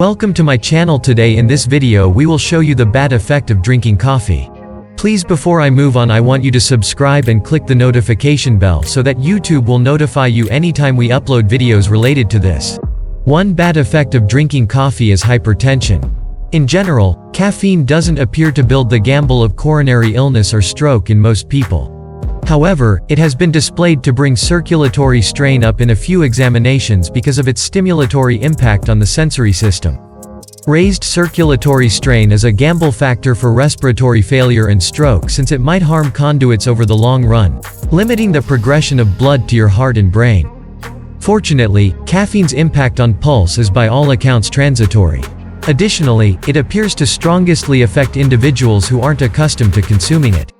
Welcome to my channel. Today in this video we will show you the bad effect of drinking coffee. Please, before I move on, I want you to subscribe and click the notification bell so that YouTube will notify you anytime we upload videos related to this. One bad effect of drinking coffee is hypertension. In general, caffeine doesn't appear to build the gamble of coronary illness or stroke in most people. However, it has been displayed to bring circulatory strain up in a few examinations because of its stimulatory impact on the sensory system. Raised circulatory strain is a gamble factor for respiratory failure and stroke since it might harm conduits over the long run, limiting the progression of blood to your heart and brain. Fortunately, caffeine's impact on pulse is by all accounts transitory. Additionally, it appears to strongly affect individuals who aren't accustomed to consuming it.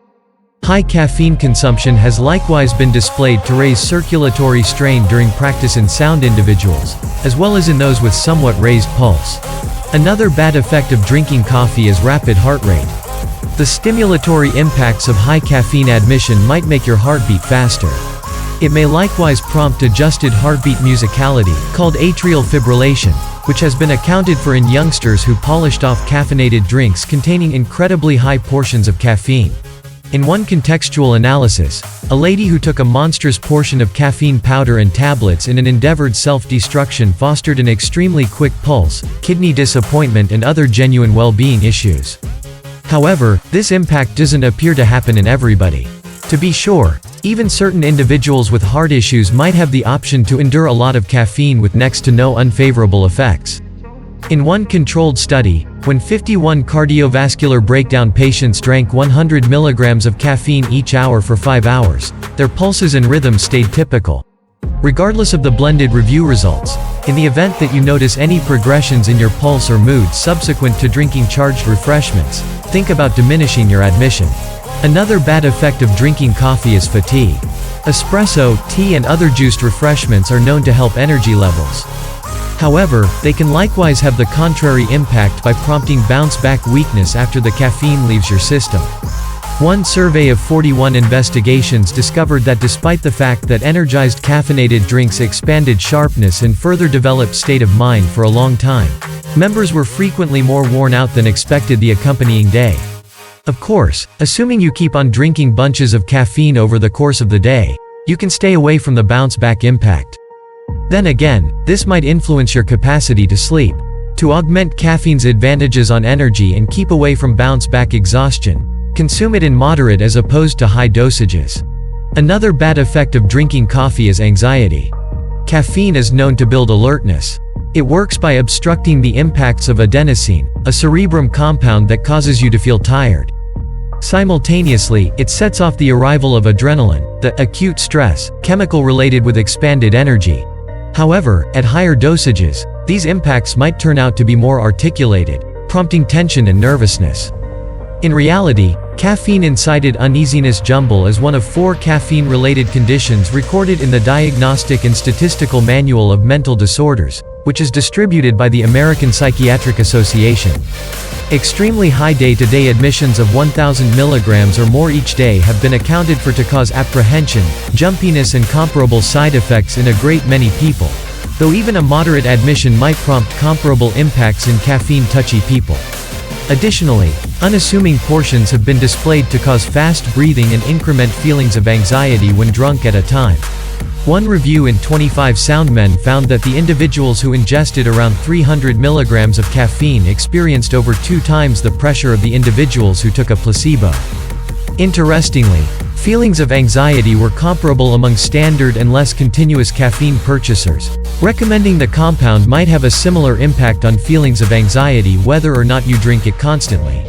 High caffeine consumption has likewise been displayed to raise circulatory strain during practice in sound individuals, as well as in those with somewhat raised pulse. Another bad effect of drinking coffee is rapid heart rate. The stimulatory impacts of high caffeine admission might make your heart beat faster. It may likewise prompt adjusted heartbeat musicality, called atrial fibrillation, which has been accounted for in youngsters who polished off caffeinated drinks containing incredibly high portions of caffeine. In one contextual analysis, a lady who took a monstrous portion of caffeine powder and tablets in an endeavored self-destruction fostered an extremely quick pulse, kidney disappointment and other genuine well-being issues. However, this impact doesn't appear to happen in everybody. To be sure, even certain individuals with heart issues might have the option to endure a lot of caffeine with next to no unfavorable effects. In one controlled study, when 51 cardiovascular breakdown patients drank 100 milligrams of caffeine each hour for 5 hours, their pulses and rhythms stayed typical. Regardless of the blended review results, in the event that you notice any progressions in your pulse or mood subsequent to drinking charged refreshments, think about diminishing your admission. Another bad effect of drinking coffee is fatigue. Espresso, tea and other juiced refreshments are known to help energy levels. However, they can likewise have the contrary impact by prompting bounce-back weakness after the caffeine leaves your system. One survey of 41 investigations discovered that despite the fact that energized caffeinated drinks expanded sharpness and further developed state of mind for a long time, members were frequently more worn out than expected the accompanying day. Of course, assuming you keep on drinking bunches of caffeine over the course of the day, you can stay away from the bounce-back impact. Then again, this might influence your capacity to sleep. To augment caffeine's advantages on energy and keep away from bounce-back exhaustion, consume it in moderate as opposed to high dosages. Another bad effect of drinking coffee is anxiety. Caffeine is known to build alertness. It works by obstructing the impacts of adenosine, a cerebrum compound that causes you to feel tired. Simultaneously, it sets off the arrival of adrenaline, the acute stress chemical related with expanded energy. However, at higher dosages, these impacts might turn out to be more articulated, prompting tension and nervousness. In reality, caffeine-incited uneasiness jumble is one of 4 caffeine-related conditions recorded in the Diagnostic and Statistical Manual of Mental Disorders, which is distributed by the American Psychiatric Association. Extremely high day-to-day admissions of 1,000 milligrams or more each day have been accounted for to cause apprehension, jumpiness and comparable side effects in a great many people, though even a moderate admission might prompt comparable impacts in caffeine-touchy people. Additionally, unassuming portions have been displayed to cause fast breathing and increment feelings of anxiety when drunk at a time. One review in 25 sound men found that the individuals who ingested around 300 milligrams of caffeine experienced over 2 times the pressure of the individuals who took a placebo. Interestingly, feelings of anxiety were comparable among standard and less continuous caffeine purchasers, recommending the compound might have a similar impact on feelings of anxiety whether or not you drink it constantly.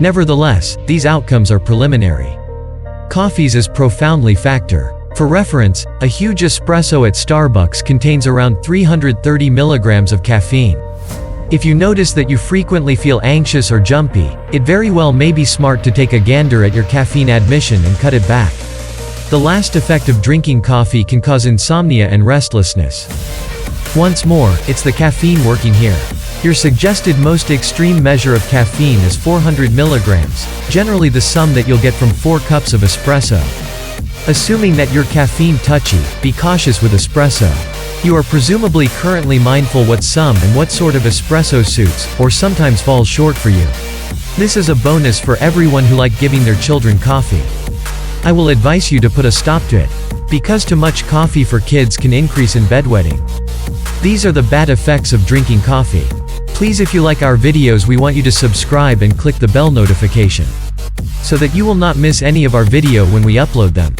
Nevertheless, these outcomes are preliminary. Coffees is profoundly factor. For reference, a huge espresso at Starbucks contains around 330 milligrams of caffeine. If you notice that you frequently feel anxious or jumpy, it very well may be smart to take a gander at your caffeine admission and cut it back. The last effect of drinking coffee can cause insomnia and restlessness. Once more, it's the caffeine working here. Your suggested most extreme measure of caffeine is 400 milligrams, generally the sum that you'll get from 4 cups of espresso. Assuming that you're caffeine touchy, be cautious with espresso. You are presumably currently mindful what some and what sort of espresso suits, or sometimes falls short for you. This is a bonus for everyone who like giving their children coffee. I will advise you to put a stop to it, because too much coffee for kids can increase in bedwetting. These are the bad effects of drinking coffee. Please, if you like our videos, we want you to subscribe and click the bell notification, so that you will not miss any of our video when we upload them.